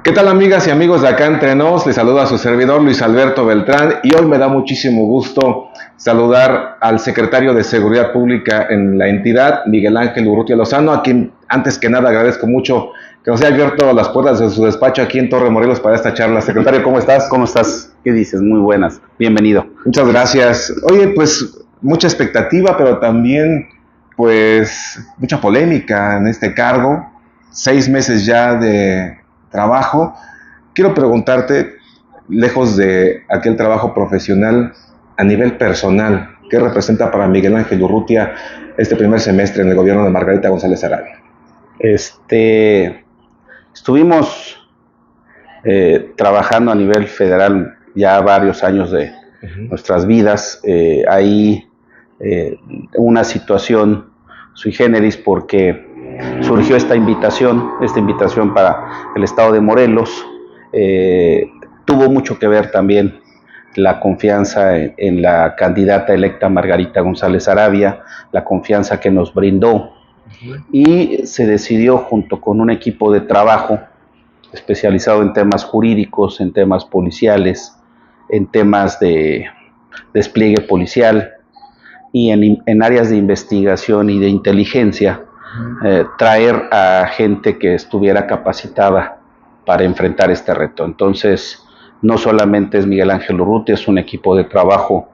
¿Qué tal, amigas y amigos de Acá Entre Nos? Les saluda a su servidor Luis Alberto Beltrán y hoy me da muchísimo gusto saludar al secretario de Seguridad Pública en la entidad, Miguel Ángel Urrutia Lozano, a quien antes que nada agradezco mucho que nos haya abierto las puertas de su despacho aquí en Torre Morelos para esta charla. Secretario, ¿cómo estás? ¿Cómo estás? ¿Qué dices? Muy buenas. Bienvenido. Muchas gracias. Oye, pues mucha expectativa, pero también pues mucha polémica en este cargo. 6 meses ya de trabajo. Quiero preguntarte, lejos de aquel trabajo profesional, a nivel personal, ¿qué representa para Miguel Ángel Urrutia este primer semestre en el gobierno de Margarita González Arabia? Estuvimos trabajando a nivel federal ya varios años de nuestras vidas. Hay una situación sui generis porque surgió esta invitación para el estado de Morelos. Tuvo mucho que ver también la confianza en la candidata electa Margarita González Arabia, la confianza que nos brindó, y se decidió, junto con un equipo de trabajo especializado en temas jurídicos, en temas policiales, en temas de despliegue policial y en áreas de investigación y de inteligencia, traer a gente que estuviera capacitada para enfrentar este reto. Entonces, no solamente es Miguel Ángel Urrutia, es un equipo de trabajo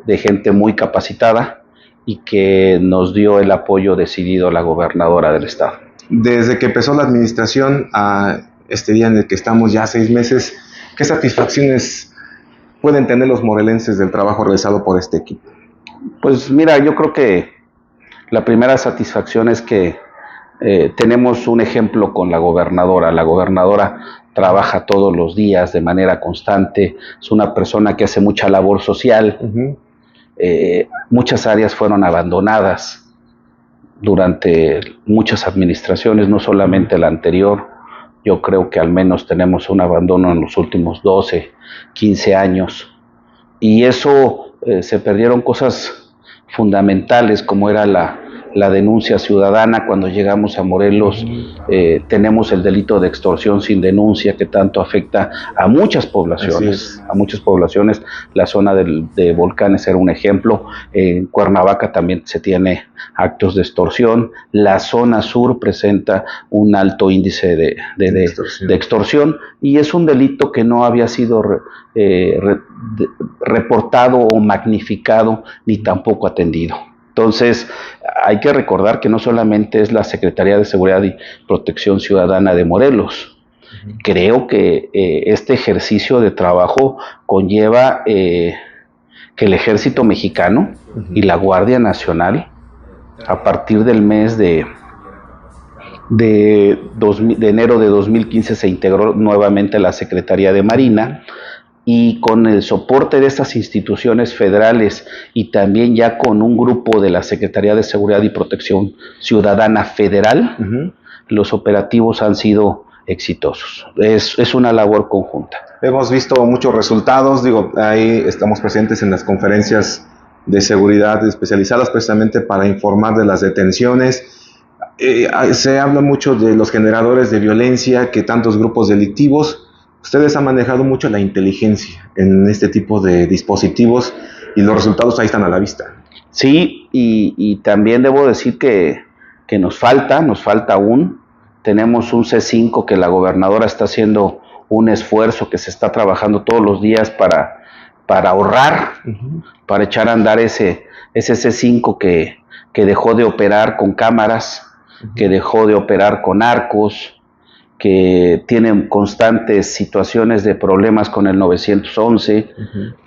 de gente muy capacitada y que nos dio el apoyo decidido a la gobernadora del estado. Desde que empezó la administración a este día en el que estamos ya 6 meses, ¿qué satisfacciones pueden tener los morelenses del trabajo realizado por este equipo? Pues mira, yo creo que la primera satisfacción es que tenemos un ejemplo con la gobernadora. La gobernadora trabaja todos los días de manera constante, es una persona que hace mucha labor social. Muchas áreas fueron abandonadas durante muchas administraciones, no solamente la anterior. Yo creo que al menos tenemos un abandono en los últimos 12, 15 años. Y eso se perdieron cosas fundamentales, como era la denuncia ciudadana. Cuando llegamos a Morelos, tenemos el delito de extorsión sin denuncia, que tanto afecta a muchas poblaciones. La zona de Volcanes era un ejemplo. En Cuernavaca también se tiene actos de extorsión. La zona sur presenta un alto índice de extorsión, y es un delito que no había sido reportado o magnificado, ni tampoco atendido. Entonces, hay que recordar que no solamente es la Secretaría de Seguridad y Protección Ciudadana de Morelos. Creo que este ejercicio de trabajo conlleva que el Ejército Mexicano y la Guardia Nacional, a partir del mes de enero de 2015, se integró nuevamente la Secretaría de Marina, y con el soporte de estas instituciones federales y también ya con un grupo de la Secretaría de Seguridad y Protección Ciudadana Federal, los operativos han sido exitosos. Es una labor conjunta. Hemos visto muchos resultados, ahí estamos presentes en las conferencias de seguridad especializadas precisamente para informar de las detenciones. Se habla mucho de los generadores de violencia, que tantos grupos delictivos. Ustedes han manejado mucho la inteligencia en este tipo de dispositivos y los resultados ahí están a la vista. Sí, y también debo decir que nos falta aún. Tenemos un C5 que la gobernadora está haciendo un esfuerzo, que se está trabajando todos los días para ahorrar, para echar a andar ese C5 que dejó de operar con cámaras, que dejó de operar con arcos, que tienen constantes situaciones de problemas con el 911,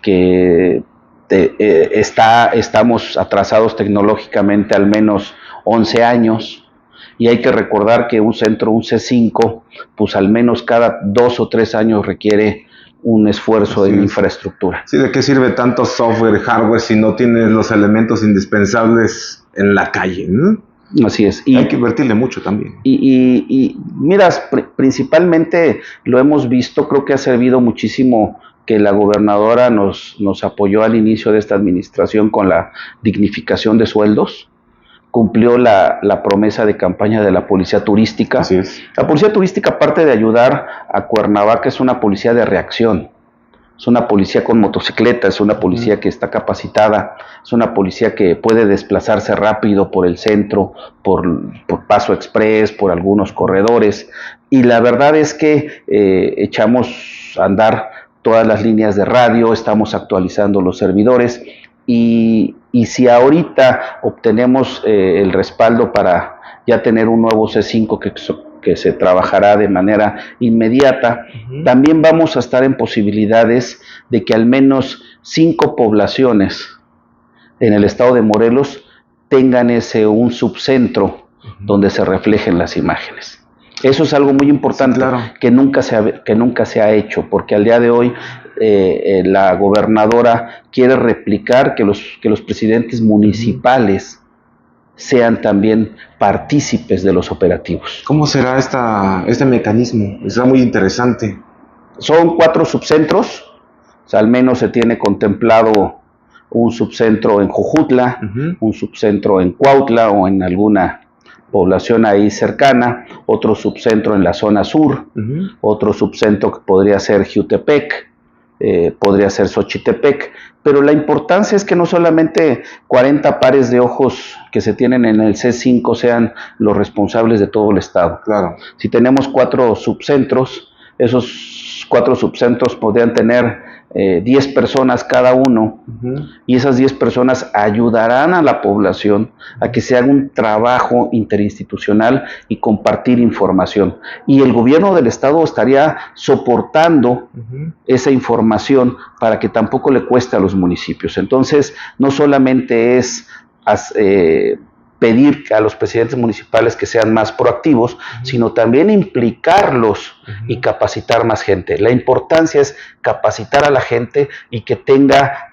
que estamos atrasados tecnológicamente al menos 11 años, y hay que recordar que un C5, pues al menos cada 2 o 3 años requiere un esfuerzo en infraestructura. Sí, ¿de qué sirve tanto software, hardware, si no tienes los elementos indispensables en la calle, ¿no? Así es. Hay que invertirle mucho también. Y mira, principalmente lo hemos visto, creo que ha servido muchísimo que la gobernadora nos apoyó al inicio de esta administración con la dignificación de sueldos, cumplió la promesa de campaña de la policía turística. Así es. La policía turística, aparte de ayudar a Cuernavaca, es una policía de reacción. Es una policía con motocicleta, es una policía que está capacitada, es una policía que puede desplazarse rápido por el centro, por Paso Express, por algunos corredores. Y la verdad es que echamos a andar todas las líneas de radio, estamos actualizando los servidores. Y si ahorita obtenemos el respaldo para ya tener un nuevo C5 que se trabajará de manera inmediata, también vamos a estar en posibilidades de que al menos 5 poblaciones en el estado de Morelos tengan un subcentro donde se reflejen las imágenes. Eso es algo muy importante, sí, claro, que nunca se ha hecho, porque al día de hoy la gobernadora quiere replicar que los presidentes municipales sean también partícipes de los operativos. ¿Cómo será este mecanismo? Está muy interesante. Son 4 subcentros, o sea, al menos se tiene contemplado un subcentro en Jojutla, un subcentro en Cuautla o en alguna población ahí cercana, otro subcentro en la zona sur, otro subcentro que podría ser Jiutepec, podría ser Xochitepec, pero la importancia es que no solamente 40 pares de ojos que se tienen en el C5 sean los responsables de todo el estado. Claro. Si tenemos 4 subcentros, esos 4 subcentros podrían tener 10 personas cada uno, y esas 10 personas ayudarán a la población a que se haga un trabajo interinstitucional y compartir información. Y el gobierno del estado estaría soportando esa información para que tampoco le cueste a los municipios. Entonces, no solamente es pedir a los presidentes municipales que sean más proactivos, sino también implicarlos y capacitar más gente. La importancia es capacitar a la gente y que tenga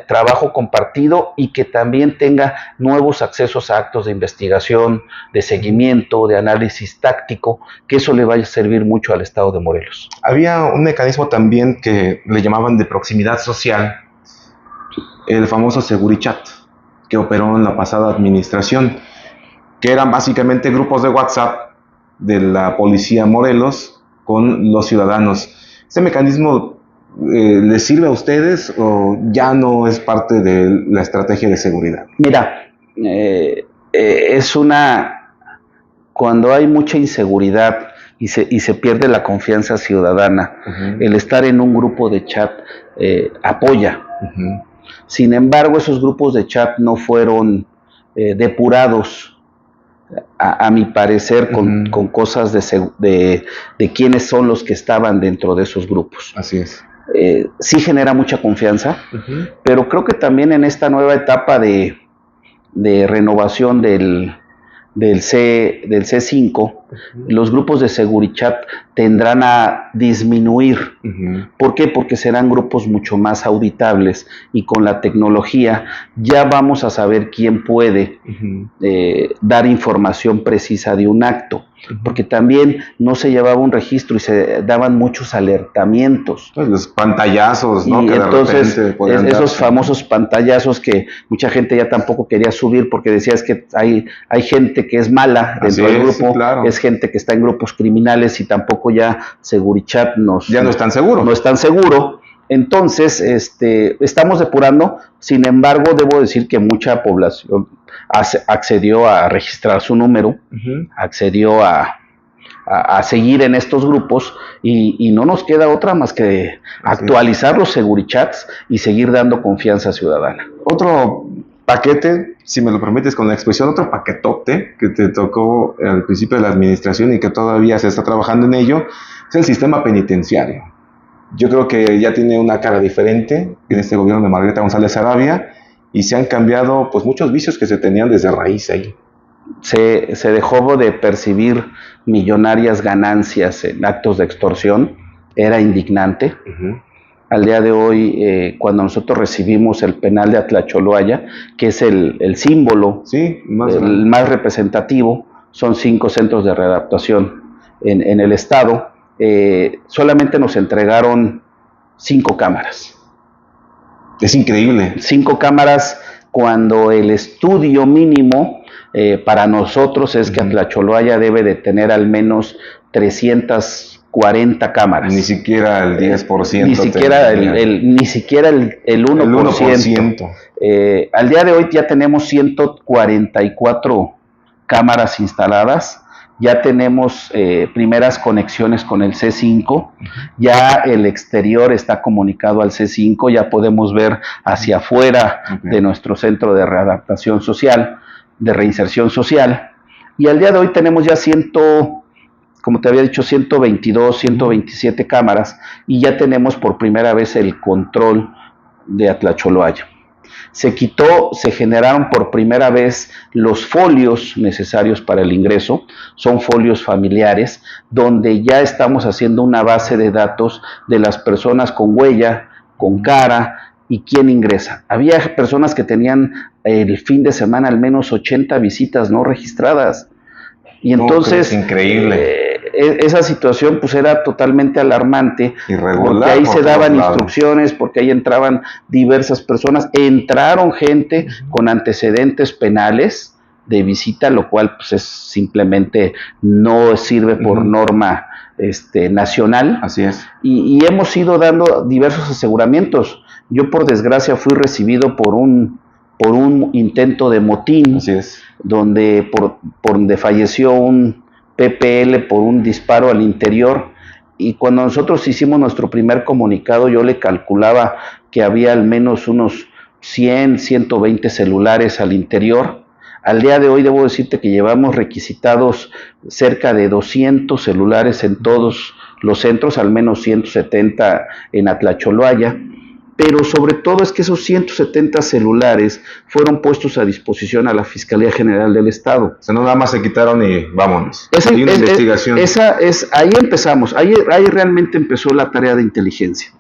trabajo compartido y que también tenga nuevos accesos a actos de investigación, de seguimiento, de análisis táctico, que eso le vaya a servir mucho al estado de Morelos. Había un mecanismo también que le llamaban de proximidad social, el famoso Segurichat, que operó en la pasada administración, que eran básicamente grupos de WhatsApp de la policía Morelos con los ciudadanos. ¿Este mecanismo les sirve a ustedes o ya no es parte de la estrategia de seguridad? Mira, cuando hay mucha inseguridad y se pierde la confianza ciudadana, el estar en un grupo de chat apoya. Sin embargo, esos grupos de chat no fueron depurados, a mi parecer, con cosas de quiénes son los que estaban dentro de esos grupos. Así es. Sí genera mucha confianza, pero creo que también en esta nueva etapa de renovación del C5, los grupos de Segurichat tendrán a disminuir. ¿Por qué? Porque serán grupos mucho más auditables y con la tecnología ya vamos a saber quién puede dar información precisa de un acto, porque también no se llevaba un registro y se daban muchos alertamientos. Pues los pantallazos, ¿no? Y que entonces esos darse, famosos pantallazos que mucha gente ya tampoco quería subir porque decía es que hay gente que es mala dentro del grupo, sí, claro. Es gente que está en grupos criminales y tampoco ya Segurichat ya no es tan seguro. No es tan seguro. Entonces, estamos depurando. Sin embargo, debo decir que mucha población accedió a registrar su número, accedió a seguir en estos grupos y no nos queda otra más que actualizar los Segurichats y seguir dando confianza ciudadana. Otro paquete, si me lo permites con la expresión, otro paquetote que te tocó al principio de la administración y que todavía se está trabajando en ello, es el sistema penitenciario. Yo creo que ya tiene una cara diferente en este gobierno de Margarita González Sarabia y se han cambiado pues muchos vicios que se tenían desde raíz ahí. Se dejó de percibir millonarias ganancias en actos de extorsión, era indignante. Al día de hoy, cuando nosotros recibimos el penal de Atlacholoaya, que es el símbolo, el más representativo, son 5 centros de readaptación en el estado, solamente nos entregaron 5 cámaras. Es increíble. 5 cámaras cuando el estudio mínimo para nosotros es que Atlacholoaya debe de tener al menos 340 cámaras. Ni siquiera el 10%. Ni siquiera ni siquiera el 1%. Al día de hoy ya tenemos 144 cámaras instaladas. Ya tenemos primeras conexiones con el C5, ya el exterior está comunicado al C5, ya podemos ver hacia afuera de nuestro centro de readaptación social, de reinserción social, y al día de hoy tenemos ya como te había dicho, 122, 127 cámaras, y ya tenemos por primera vez el control de Atlacholoaya. Se generaron por primera vez los folios necesarios para el ingreso, son folios familiares, donde ya estamos haciendo una base de datos de las personas con huella, con cara y quién ingresa. Había personas que tenían el fin de semana al menos 80 visitas no registradas. Y entonces, increíble. Esa situación pues era totalmente alarmante, irregular, porque ahí se daban instrucciones, porque ahí entraban diversas personas, entraron gente con antecedentes penales de visita, lo cual pues es simplemente no sirve por norma nacional. Así es. Y hemos ido dando diversos aseguramientos. Yo por desgracia fui recibido por un intento de motín. Así es. Donde falleció un PPL por un disparo al interior, y cuando nosotros hicimos nuestro primer comunicado yo le calculaba que había al menos unos 100, 120 celulares al interior. Al día de hoy debo decirte que llevamos requisitados cerca de 200 celulares en todos los centros, al menos 170 en Atlacholoaya. Pero sobre todo es que esos 170 celulares fueron puestos a disposición a la Fiscalía General del Estado. O sea, no nada más se quitaron y vámonos. Hay una investigación. Ahí empezamos, ahí realmente empezó la tarea de inteligencia.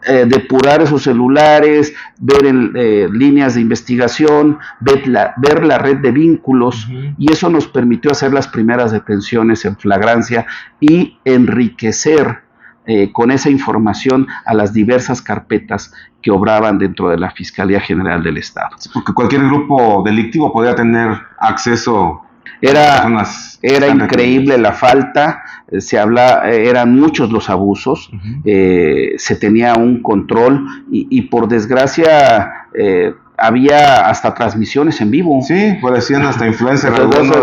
Depurar esos celulares, ver líneas de investigación, ver la red de vínculos, y eso nos permitió hacer las primeras detenciones en flagrancia y enriquecer con esa información a las diversas carpetas que obraban dentro de la Fiscalía General del Estado. Sí, porque cualquier grupo delictivo podía tener acceso. Era increíble la falta, eran muchos los abusos, se tenía un control y por desgracia había hasta transmisiones en vivo. Sí, parecían hasta influencers.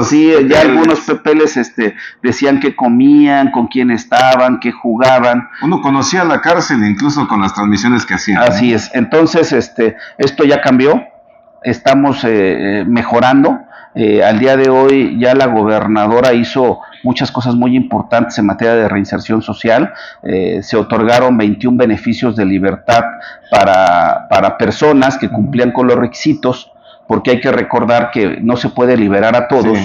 Sí, ya algunos PPLs decían que comían, con quién estaban, que jugaban. Uno conocía la cárcel incluso con las transmisiones que hacían. Así es. Entonces, esto ya cambió. Estamos mejorando. Al día de hoy ya la gobernadora hizo muchas cosas muy importantes en materia de reinserción social. Se otorgaron 21 beneficios de libertad para personas que cumplían con los requisitos, porque hay que recordar que no se puede liberar a todos,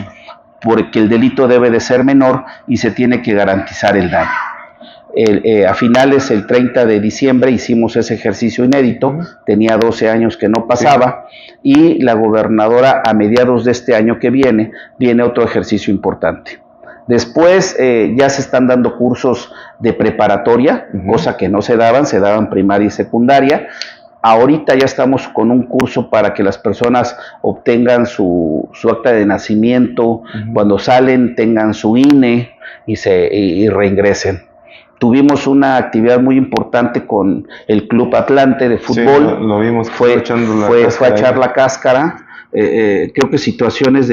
porque el delito debe de ser menor y se tiene que garantizar el daño. A finales, el 30 de diciembre, hicimos ese ejercicio inédito, tenía 12 años que no pasaba, y la gobernadora a mediados de este año que viene otro ejercicio importante. Después ya se están dando cursos de preparatoria, cosa que no se daban primaria y secundaria. Ahorita ya estamos con un curso para que las personas obtengan su acta de nacimiento, cuando salen tengan su INE y reingresen. Tuvimos una actividad muy importante con el Club Atlante de fútbol. Sí, lo vimos. Fue a echar la cáscara. Creo que situaciones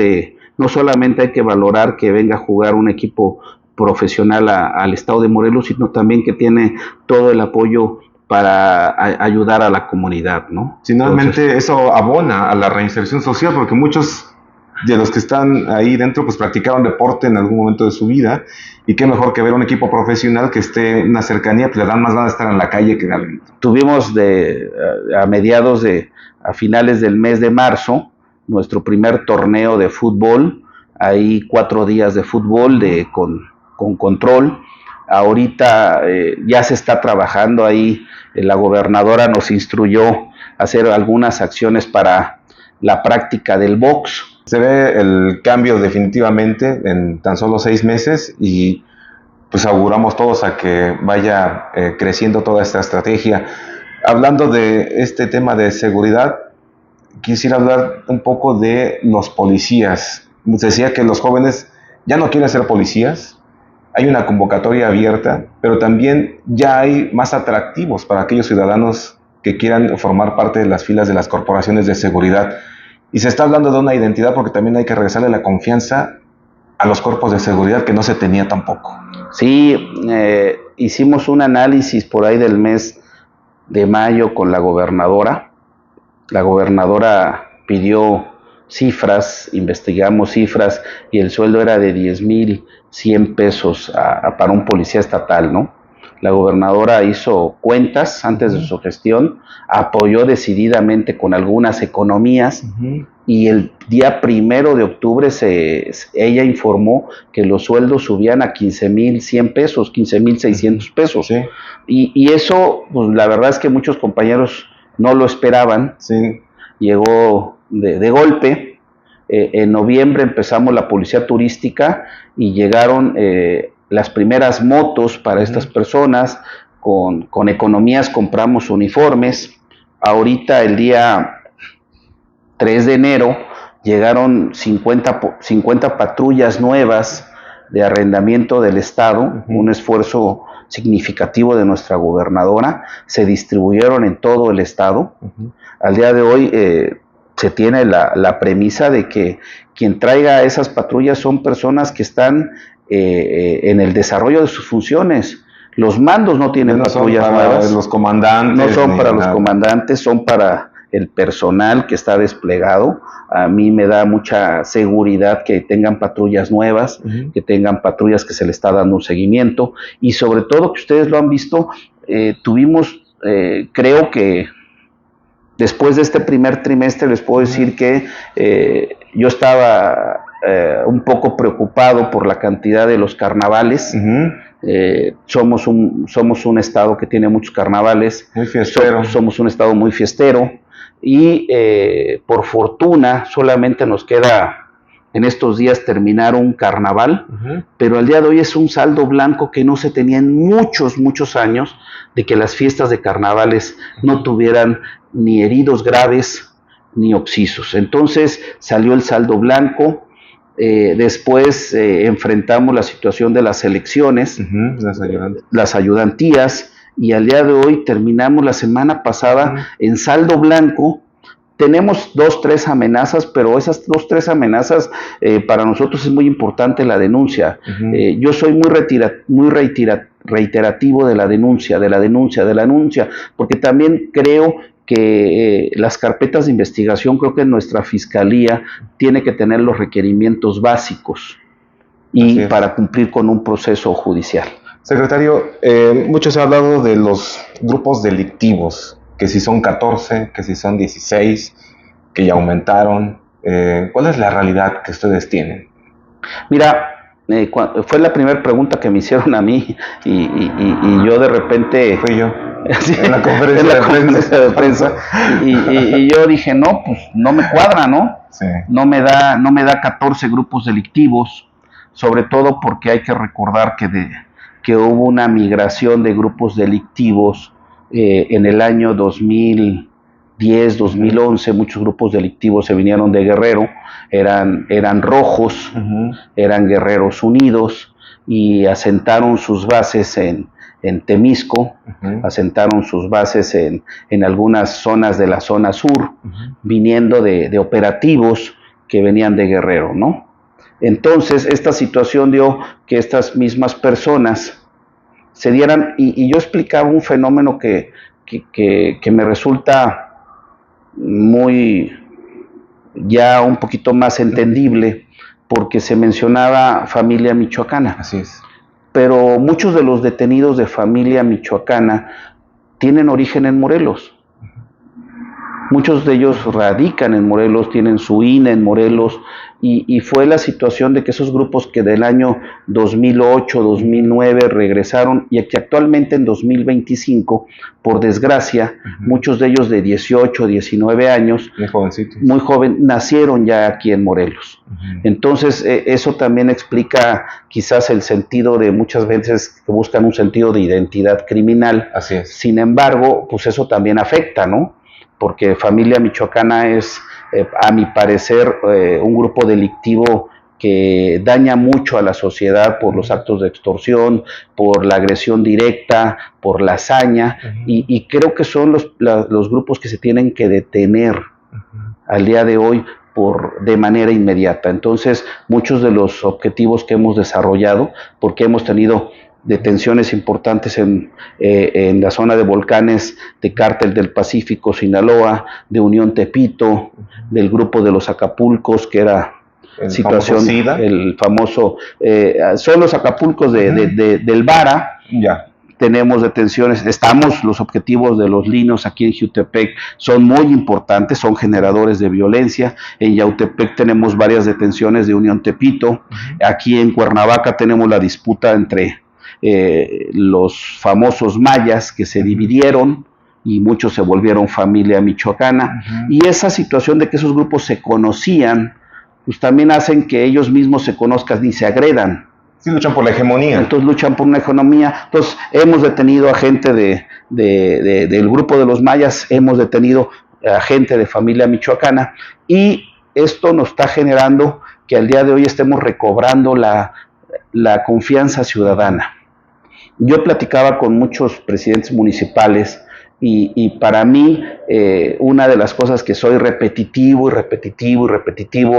no solamente hay que valorar que venga a jugar un equipo profesional al estado de Morelos, sino también que tiene todo el apoyo para ayudar a la comunidad, ¿no? Finalmente eso abona a la reinserción social, porque muchos de los que están ahí dentro pues practicaron deporte en algún momento de su vida, y qué mejor que ver un equipo profesional que esté en una cercanía, pues le dan más ganas de estar en la calle que adentro. Tuvimos a finales del mes de marzo nuestro primer torneo de fútbol, hay 4 días de fútbol con control. Ahorita ya se está trabajando ahí, la gobernadora nos instruyó a hacer algunas acciones para la práctica del box. Se ve el cambio definitivamente en tan solo 6 meses, y pues auguramos todos a que vaya creciendo toda esta estrategia. Hablando de este tema de seguridad, quisiera hablar un poco de los policías. decía que los jóvenes ya no quieren ser policías, hay una convocatoria abierta, pero también ya hay más atractivos para aquellos ciudadanos que quieran formar parte de las filas de las corporaciones de seguridad. Y se está hablando de una identidad porque también hay que regresarle la confianza a los cuerpos de seguridad que no se tenía tampoco. Sí, hicimos un análisis por ahí del mes de mayo con la gobernadora. La gobernadora pidió cifras, investigamos cifras y el sueldo era de 10,100 pesos para un policía estatal, ¿no? La gobernadora hizo cuentas antes de su gestión, apoyó decididamente con algunas economías y el día 1 de octubre ella informó que los sueldos subían a 15,100 pesos, 15,600 pesos. Sí. Y eso, pues la verdad es que muchos compañeros no lo esperaban. Sí. Llegó de golpe. En noviembre empezamos la policía turística y llegaron las primeras motos para estas personas. Con economías compramos uniformes. Ahorita el día 3 de enero llegaron 50 patrullas nuevas de arrendamiento del Estado, un esfuerzo significativo de nuestra gobernadora. Se distribuyeron en todo el Estado. Al día de hoy se tiene la premisa de que quien traiga esas patrullas son personas que están en el desarrollo de sus funciones. Los mandos no tienen patrullas nuevas. Los comandantes. No son para los comandantes, son para el personal que está desplegado. A mí me da mucha seguridad que tengan patrullas nuevas, que tengan patrullas que se le está dando un seguimiento y sobre todo que ustedes lo han visto, tuvimos, creo que después de este primer trimestre les puedo decir que yo estaba un poco preocupado por la cantidad de los carnavales. Somos un estado que tiene muchos carnavales. Muy fiestero. Somos un estado muy fiestero y por fortuna solamente nos queda en estos días terminar un carnaval, pero al día de hoy es un saldo blanco que no se tenía en muchos años, de que las fiestas de carnavales no tuvieran ni heridos graves ni occisos. Entonces salió el saldo blanco. Después enfrentamos la situación de las elecciones, las ayudantías, y al día de hoy terminamos la semana pasada en saldo blanco. Tenemos 2-3 amenazas, pero esas 2-3 amenazas para nosotros es muy importante la denuncia. Yo soy muy reiterativo de la denuncia, porque también creo que las carpetas de investigación, creo que nuestra fiscalía tiene que tener los requerimientos básicos y para cumplir con un proceso judicial. Secretario, mucho se ha hablado de los grupos delictivos, que si son 14, que si son 16, que ya aumentaron. ¿Cuál es la realidad que ustedes tienen? Mira, fue la primera pregunta que me hicieron a mí y yo de repente... Fui yo. Sí, en la conferencia de prensa y yo dije, no, pues no me cuadra, ¿no? Sí. No me da 14 grupos delictivos, sobre todo porque hay que recordar que hubo una migración de grupos delictivos en el año 2010, 2011, muchos grupos delictivos se vinieron de Guerrero, eran rojos, eran Guerreros Unidos y asentaron sus bases en Temisco, asentaron sus bases en algunas zonas de la zona sur, viniendo de operativos que venían de Guerrero, ¿no? Entonces, esta situación dio que estas mismas personas se dieran, y yo explicaba un fenómeno que me resulta muy, ya un poquito más entendible, porque se mencionaba familia michoacana. Así es. Pero muchos de los detenidos de familia michoacana tienen origen en Morelos. Muchos de ellos radican en Morelos, tienen su INE en Morelos, y fue la situación de que esos grupos que del año 2008, 2009 regresaron y que actualmente en 2025, por desgracia, muchos de ellos de 18, 19 años, muy joven, nacieron ya aquí en Morelos. Entonces, eso también explica quizás el sentido de muchas veces que buscan un sentido de identidad criminal. Así es. Sin embargo, pues eso también afecta, ¿no? Porque familia michoacana es, a mi parecer, un grupo delictivo que daña mucho a la sociedad por los actos de extorsión, por la agresión directa, por la hazaña, y creo que son los grupos que se tienen que detener al día de hoy de manera inmediata. Entonces, muchos de los objetivos que hemos desarrollado, porque hemos tenido detenciones importantes en la zona de volcanes de Cártel del Pacífico, Sinaloa, de Unión Tepito, del grupo de los Acapulcos, que era situación, el famoso, son los Acapulcos del Vara. Ya. Tenemos detenciones, los objetivos de los linos aquí en Jiutepec son muy importantes, son generadores de violencia. En Yautepec tenemos varias detenciones de Unión Tepito. Aquí en Cuernavaca tenemos la disputa entre los famosos mayas que se dividieron y muchos se volvieron familia michoacana. Y esa situación de que esos grupos se conocían, pues también hacen que ellos mismos se conozcan y se agredan. Sí, luchan por la hegemonía. Entonces luchan por una economía. Entonces hemos detenido a gente del grupo de los mayas, hemos detenido a gente de familia michoacana, y esto nos está generando que al día de hoy estemos recobrando la confianza ciudadana. Yo platicaba con muchos presidentes municipales y para mí una de las cosas que soy repetitivo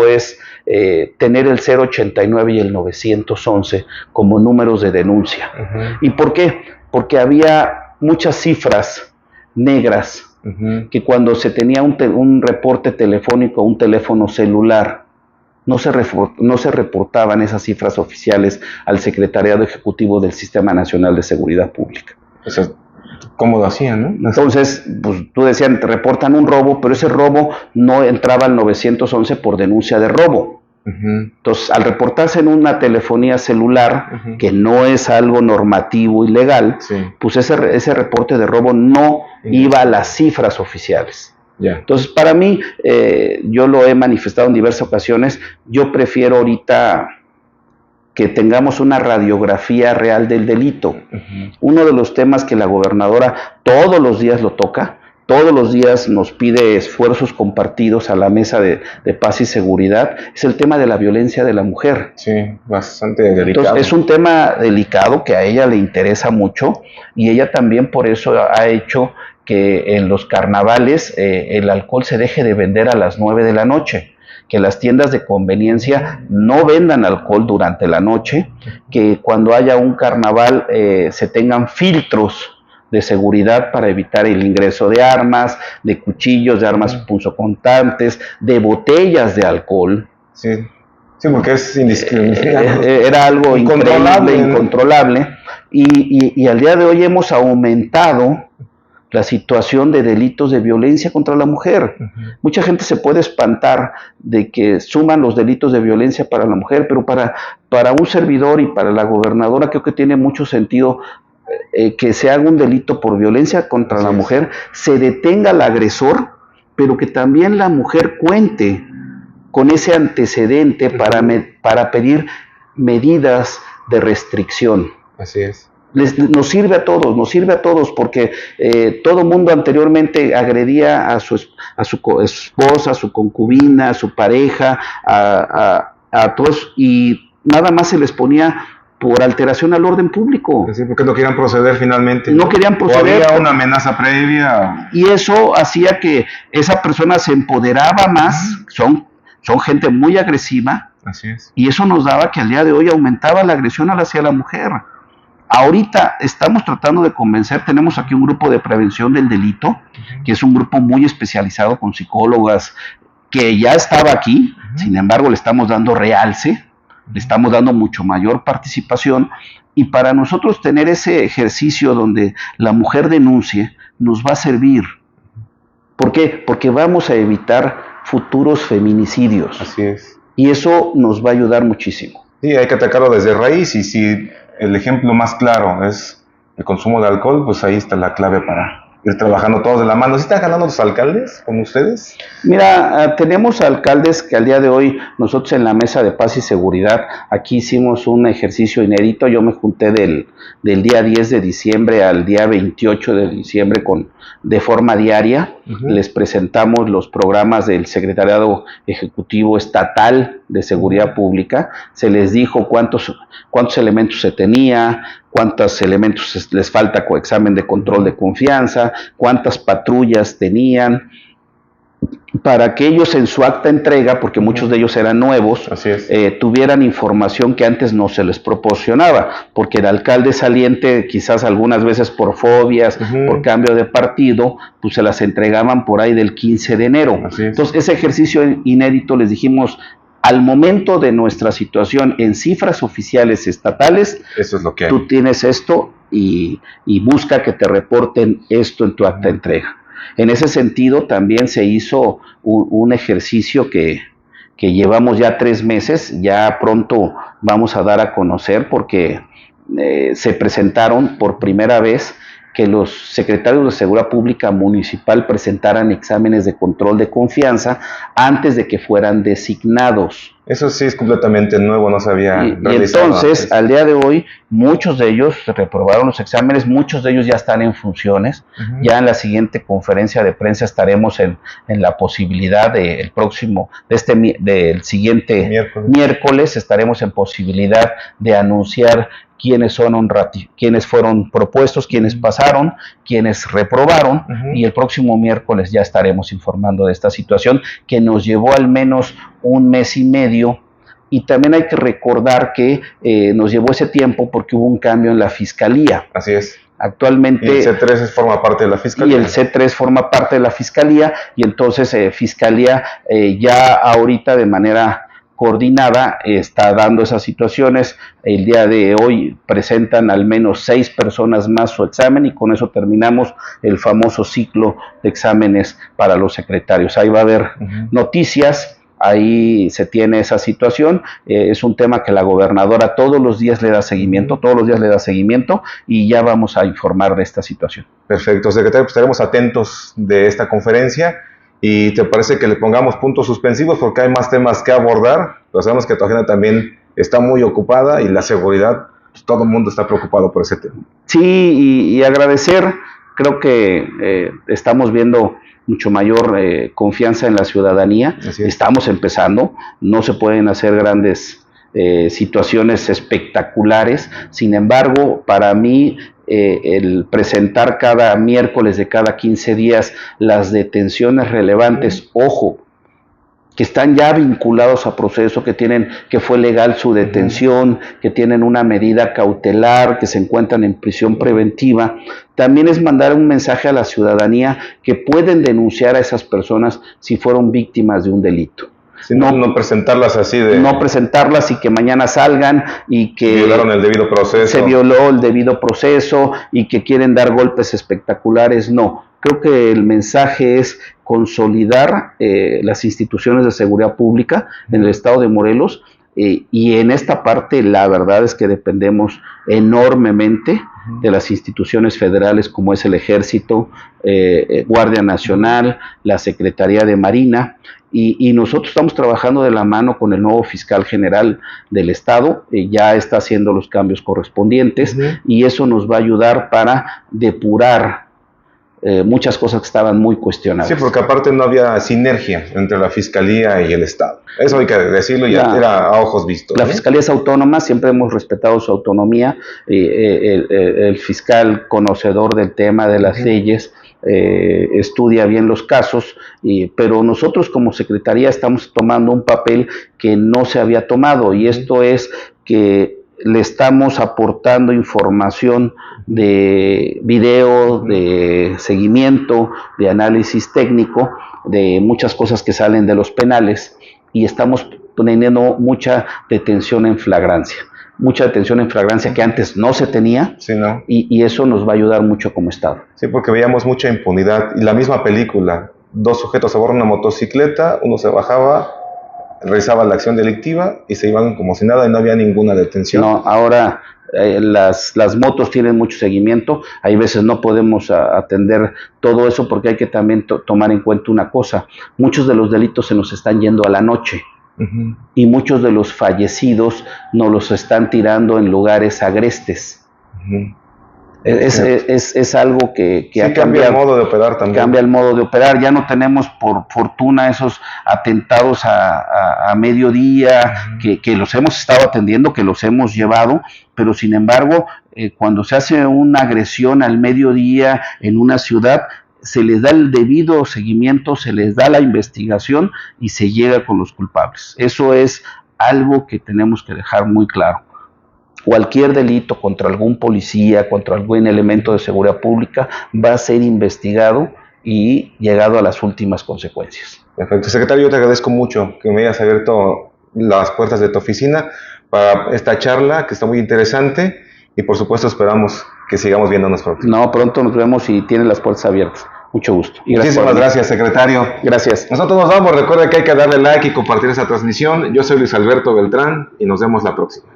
es tener el 089 y el 911 como números de denuncia. ¿Y por qué? Porque había muchas cifras negras que cuando se tenía un reporte telefónico, un teléfono celular, no se reportaban esas cifras oficiales al Secretariado Ejecutivo del Sistema Nacional de Seguridad Pública. O sea, ¿cómo lo hacían, no? Entonces, pues tú decían, te reportan un robo, pero ese robo no entraba al 911 por denuncia de robo. Entonces, al reportarse en una telefonía celular, que no es algo normativo y legal, pues ese reporte de robo no iba a las cifras oficiales. Entonces, para mí, yo lo he manifestado en diversas ocasiones, yo prefiero ahorita que tengamos una radiografía real del delito. Uno de los temas que la gobernadora todos los días lo toca, todos los días nos pide esfuerzos compartidos a la mesa de paz y seguridad, es el tema de la violencia de la mujer. Sí, bastante delicado. Entonces, es un tema delicado que a ella le interesa mucho, y ella también por eso ha hecho que en los carnavales el alcohol se deje de vender a las 9 de la noche, que las tiendas de conveniencia no vendan alcohol durante la noche, que cuando haya un carnaval se tengan filtros de seguridad para evitar el ingreso de armas, de cuchillos, de armas punzocortantes, de botellas de alcohol. Sí, porque es indiscriminado. Era algo incontrolable. Y al día de hoy hemos aumentado la situación de delitos de violencia contra la mujer. Mucha gente se puede espantar de que suman los delitos de violencia para la mujer, pero para un servidor y para la gobernadora creo que tiene mucho sentido que se haga un delito por violencia contra la mujer, se detenga al agresor, pero que también la mujer cuente con ese antecedente para pedir medidas de restricción. Así es. Nos sirve a todos, porque todo mundo anteriormente agredía a su esposa, a su concubina, a su pareja, a todos, y nada más se les ponía por alteración al orden público. Sí, porque no querían proceder finalmente. No querían proceder. O había una amenaza previa. Y eso hacía que esa persona se empoderaba más, son gente muy agresiva. Así es. Y eso nos daba que al día de hoy aumentaba la agresión hacia la mujer. Ahorita estamos tratando de convencer, tenemos aquí un grupo de prevención del delito, que es un grupo muy especializado con psicólogas, que ya estaba aquí, sin embargo le estamos dando realce, le estamos dando mucho mayor participación, y para nosotros tener ese ejercicio donde la mujer denuncie, nos va a servir. ¿Por qué? Porque vamos a evitar futuros feminicidios. Así es. Y eso nos va a ayudar muchísimo. Sí, hay que atacarlo desde raíz, y si el ejemplo más claro es el consumo de alcohol, pues ahí está la clave ir trabajando todos de la mano. ¿Sí están ganando los alcaldes con ustedes? Mira, tenemos alcaldes que al día de hoy, nosotros en la Mesa de Paz y Seguridad, aquí hicimos un ejercicio inédito. Yo me junté del día 10 de diciembre al día 28 de diciembre de forma diaria. Les presentamos los programas del Secretariado Ejecutivo Estatal de Seguridad Pública. Se les dijo cuántos elementos se tenía, cuántos elementos les falta examen de control de confianza, cuántas patrullas tenían, para que ellos en su acta entrega, porque muchos de ellos eran nuevos, tuvieran información que antes no se les proporcionaba, porque el alcalde saliente, quizás algunas veces por fobias, por cambio de partido, pues se las entregaban por ahí del 15 de enero. Entonces, ese ejercicio inédito les dijimos, al momento de nuestra situación en cifras oficiales estatales, eso es lo que hay. Tú tienes esto y busca que te reporten esto en tu acta de entrega. En ese sentido, también se hizo un ejercicio que llevamos ya 3 meses, ya pronto vamos a dar a conocer, porque se presentaron por primera vez que los secretarios de Seguridad Pública Municipal presentaran exámenes de control de confianza antes de que fueran designados. Eso sí es completamente nuevo, no se había realizado. Y entonces, al día de hoy, muchos de ellos reprobaron los exámenes, muchos de ellos ya están en funciones. Ya en la siguiente conferencia de prensa estaremos en la posibilidad del siguiente miércoles estaremos en posibilidad de anunciar quiénes fueron propuestos, quiénes pasaron, quiénes reprobaron, y el próximo miércoles ya estaremos informando de esta situación que nos llevó al menos 1 mes y medio. Y también hay que recordar que nos llevó ese tiempo porque hubo un cambio en la Fiscalía. Así es. Actualmente... Y el C3 forma parte de la Fiscalía. Y el C3 forma parte de la Fiscalía, y entonces Fiscalía ya ahorita de manera coordinada está dando esas situaciones. El día de hoy presentan al menos 6 personas más su examen, y con eso terminamos el famoso ciclo de exámenes para los secretarios. Ahí va a haber noticias. Ahí se tiene esa situación. Es un tema que la gobernadora todos los días le da seguimiento, y ya vamos a informar de esta situación. Perfecto, secretario, pues estaremos atentos de esta conferencia. ¿Y te parece que le pongamos puntos suspensivos porque hay más temas que abordar? Pero sabemos que tu agenda también está muy ocupada, y la seguridad, pues todo el mundo está preocupado por ese tema. Sí, y agradecer. Creo que estamos viendo mucho mayor confianza en la ciudadanía. Estamos empezando, no se pueden hacer grandes situaciones espectaculares. Sin embargo, para mí, el presentar cada miércoles de cada 15 días las detenciones relevantes, ojo, que están ya vinculados a proceso, que fue legal su detención, que tienen una medida cautelar, que se encuentran en prisión preventiva, también es mandar un mensaje a la ciudadanía que pueden denunciar a esas personas si fueron víctimas de un delito. No presentarlas así de... No presentarlas y que mañana salgan y que... Violaron el debido proceso. Se violó el debido proceso y que quieren dar golpes espectaculares. No, creo que el mensaje es consolidar las instituciones de seguridad pública en el estado de Morelos, y en esta parte la verdad es que dependemos enormemente de las instituciones federales como es el Ejército, Guardia Nacional, la Secretaría de Marina, y nosotros estamos trabajando de la mano con el nuevo fiscal general del estado. Ya está haciendo los cambios correspondientes, y eso nos va a ayudar para depurar muchas cosas que estaban muy cuestionadas. Sí, porque aparte no había sinergia entre la Fiscalía y el Estado. Eso hay que decirlo, ya era a ojos vistos. La Fiscalía es autónoma, siempre hemos respetado su autonomía. El fiscal, conocedor del tema de las leyes, estudia bien los casos, pero nosotros como Secretaría estamos tomando un papel que no se había tomado, y esto es que le estamos aportando información de video, de seguimiento, de análisis técnico, de muchas cosas que salen de los penales, y estamos teniendo mucha detención en flagrancia. Que antes no se tenía, sí, ¿no? Y eso nos va a ayudar mucho como Estado. Sí, porque veíamos mucha impunidad, y la misma película, 2 sujetos a bordo de una motocicleta, uno se bajaba, realizaba la acción delictiva y se iban como si nada y no había ninguna detención. No, ahora las motos tienen mucho seguimiento, hay veces no podemos atender todo eso porque hay que también tomar en cuenta una cosa, muchos de los delitos se nos están yendo a la noche. Uh-huh. Y muchos de los fallecidos nos los están tirando en lugares agrestes. Uh-huh. Es algo que sí, cambia el modo de operar también. Cambia el modo de operar. Ya no tenemos, por fortuna, esos atentados a mediodía, uh-huh, que los hemos estado atendiendo, que los hemos llevado, pero sin embargo, cuando se hace una agresión al mediodía en una ciudad, se les da el debido seguimiento, se les da la investigación y se llega con los culpables. Eso es algo que tenemos que dejar muy claro. Cualquier delito contra algún policía, contra algún elemento de seguridad pública, va a ser investigado y llegado a las últimas consecuencias. Perfecto. Secretario, yo te agradezco mucho que me hayas abierto las puertas de tu oficina para esta charla, que está muy interesante, y por supuesto esperamos que sigamos viéndonos pronto. No, pronto nos vemos y tienen las puertas abiertas. Mucho gusto. Y muchísimas gracias, secretario. Gracias. Nosotros nos vamos. Recuerda que hay que darle like y compartir esta transmisión. Yo soy Luis Alberto Beltrán y nos vemos la próxima.